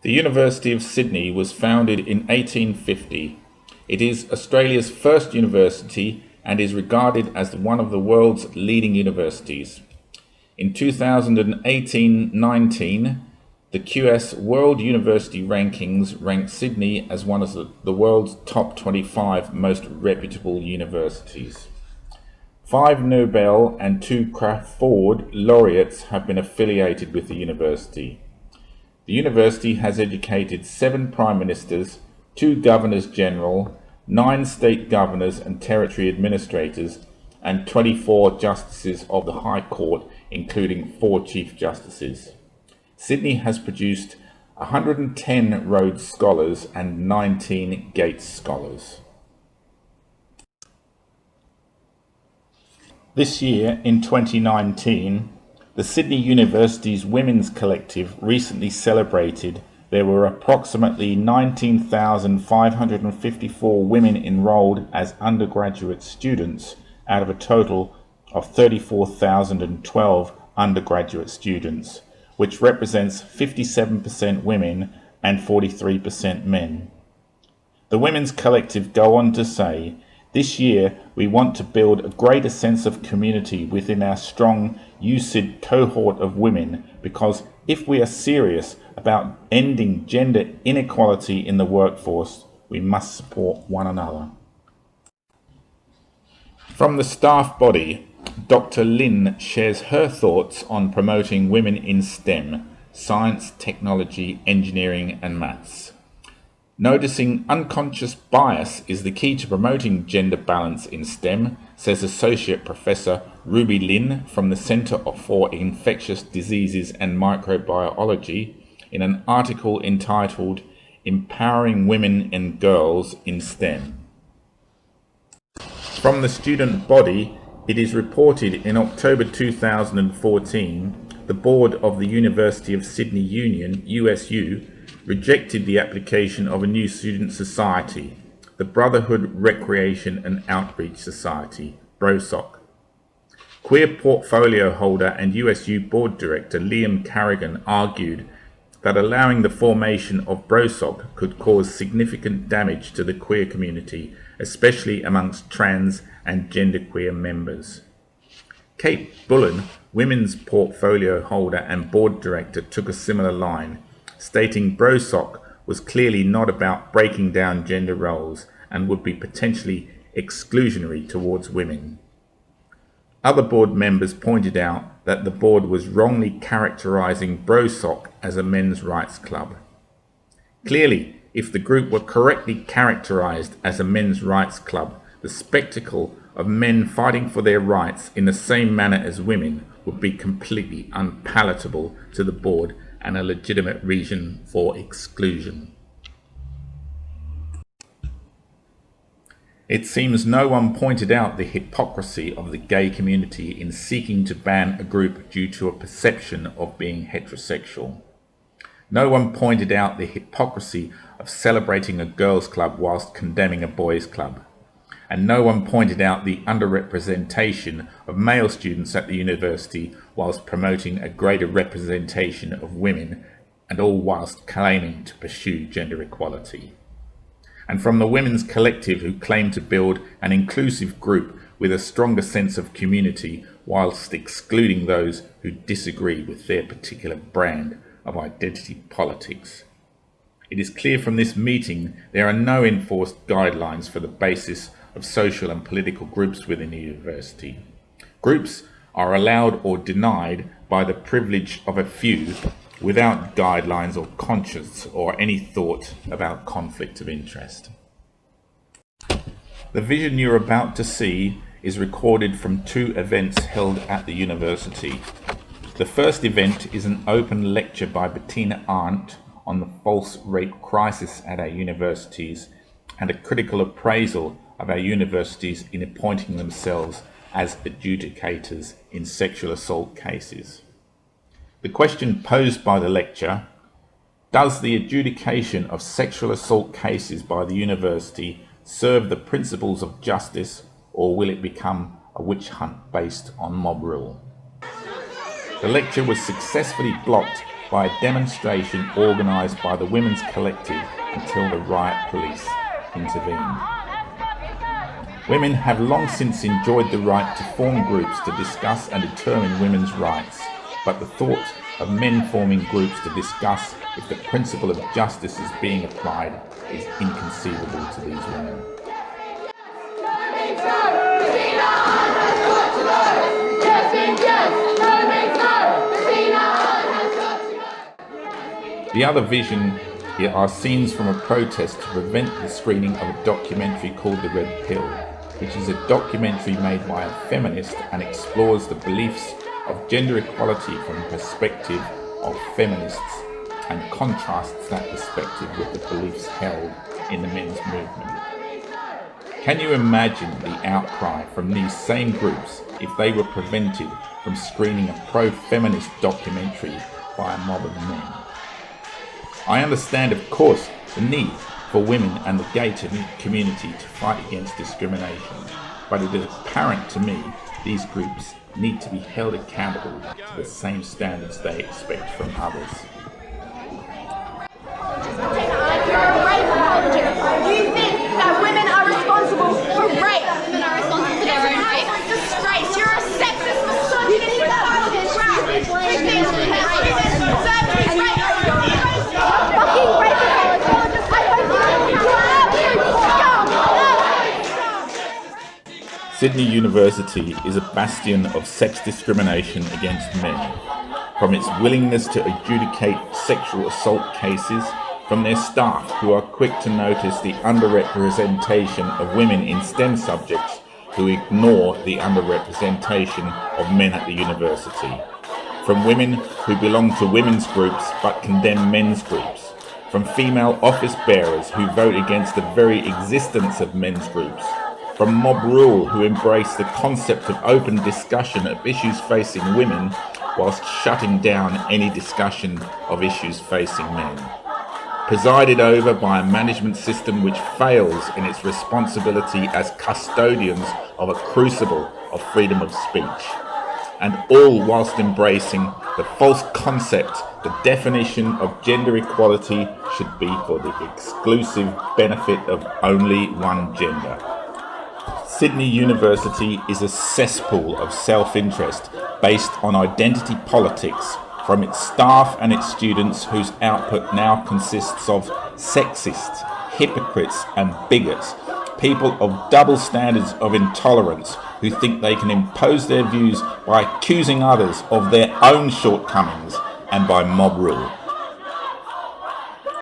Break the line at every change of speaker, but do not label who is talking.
The University of Sydney was founded in 1850. It is Australia's first university and is regarded as one of the world's leading universities. In 2018-19, the QS World University Rankings ranked Sydney as one of the world's top 25 most reputable universities. 5 Nobel and 2 Crafoord laureates have been affiliated with the university. The university has educated 7 prime ministers, 2 governors general, 9 state governors and territory administrators, and 24 justices of the High Court, including 4 chief justices. Sydney has produced 110 Rhodes Scholars and 19 Gates Scholars. This year, in 2019, the Sydney University's Women's Collective recently celebrated there were approximately 19,554 women enrolled as undergraduate students out of a total of 34,012 undergraduate students, which represents 57% women and 43% men. The Women's Collective go on to say, "This year we want to build a greater sense of community within our strong USyd cohort of women, because if we are serious about ending gender inequality in the workforce, we must support one another." From the staff body, Dr. Lynn shares her thoughts on promoting women in STEM, science, technology, engineering and maths. Noticing unconscious bias is the key to promoting gender balance in STEM, says Associate Professor Ruby Lin from the Centre for Infectious Diseases and Microbiology in an article entitled "Empowering Women and Girls in STEM." From the student body, it is reported in October 2014, the board of the University of Sydney Union, USU, rejected the application of a new student society, the Brotherhood Recreation and Outreach Society, BROSOC. Queer portfolio holder and USU board director Liam Carrigan argued that allowing the formation of BROSOC could cause significant damage to the queer community, especially amongst trans and genderqueer members. Kate Bullen, women's portfolio holder and board director, took a similar line, stating BROSOC was clearly not about breaking down gender roles and would be potentially exclusionary towards women. Other board members pointed out that the board was wrongly characterizing BROSOC as a men's rights club. Clearly, if the group were correctly characterized as a men's rights club, the spectacle of men fighting for their rights in the same manner as women would be completely unpalatable to the board and a legitimate reason for exclusion. It seems no one pointed out the hypocrisy of the gay community in seeking to ban a group due to a perception of being heterosexual. No one pointed out the hypocrisy of celebrating a girls' club whilst condemning a boys' club. And no one pointed out the underrepresentation of male students at the university whilst promoting a greater representation of women, and all whilst claiming to pursue gender equality. And from the Women's Collective, who claim to build an inclusive group with a stronger sense of community whilst excluding those who disagree with their particular brand of identity politics. It is clear from this meeting there are no enforced guidelines for the basis of social and political groups within the university. Groups are allowed or denied by the privilege of a few without guidelines or conscience or any thought about conflict of interest. The vision you're about to see is recorded from 2 events held at the university. The first event is an open lecture by Bettina Arndt on the false rape crisis at our universities and a critical appraisal of our universities in appointing themselves as adjudicators in sexual assault cases. The question posed by the lecture, does the adjudication of sexual assault cases by the university serve the principles of justice, or will it become a witch hunt based on mob rule? The lecture was successfully blocked by a demonstration organised by the Women's Collective until the riot police intervened. Women have long since enjoyed the right to form groups to discuss and determine women's rights, but the thought of men forming groups to discuss if the principle of justice is being applied is inconceivable to these women. The other vision here are scenes from a protest to prevent the screening of a documentary called The Red Pill, which is a documentary made by a feminist and explores the beliefs of gender equality from the perspective of feminists and contrasts that perspective with the beliefs held in the men's movement. Can you imagine the outcry from these same groups if they were prevented from screening a pro-feminist documentary by a mob of men? I understand, of course, the need for women and the gay community to fight against discrimination, but it is apparent to me these groups need to be held accountable to the same standards they expect from others.
You think that women are responsible for rape? Women are responsible for their own rape? Disgrace! You're a sexist, misogynist, Republican crap! Who thinks women deserve to be raped? Fucking rape apologists!
Sydney University is a bastion of sex discrimination against men. From its willingness to adjudicate sexual assault cases, from their staff who are quick to notice the underrepresentation of women in STEM subjects who ignore the underrepresentation of men at the university, from women who belong to women's groups but condemn men's groups, from female office bearers who vote against the very existence of men's groups, from mob rule who embrace the concept of open discussion of issues facing women whilst shutting down any discussion of issues facing men. Presided over by a management system which fails in its responsibility as custodians of a crucible of freedom of speech, and all whilst embracing the false concept the definition of gender equality should be for the exclusive benefit of only one gender. Sydney University is a cesspool of self-interest based on identity politics from its staff and its students, whose output now consists of sexists, hypocrites and bigots, people of double standards of intolerance who think they can impose their views by accusing others of their own shortcomings and by mob rule.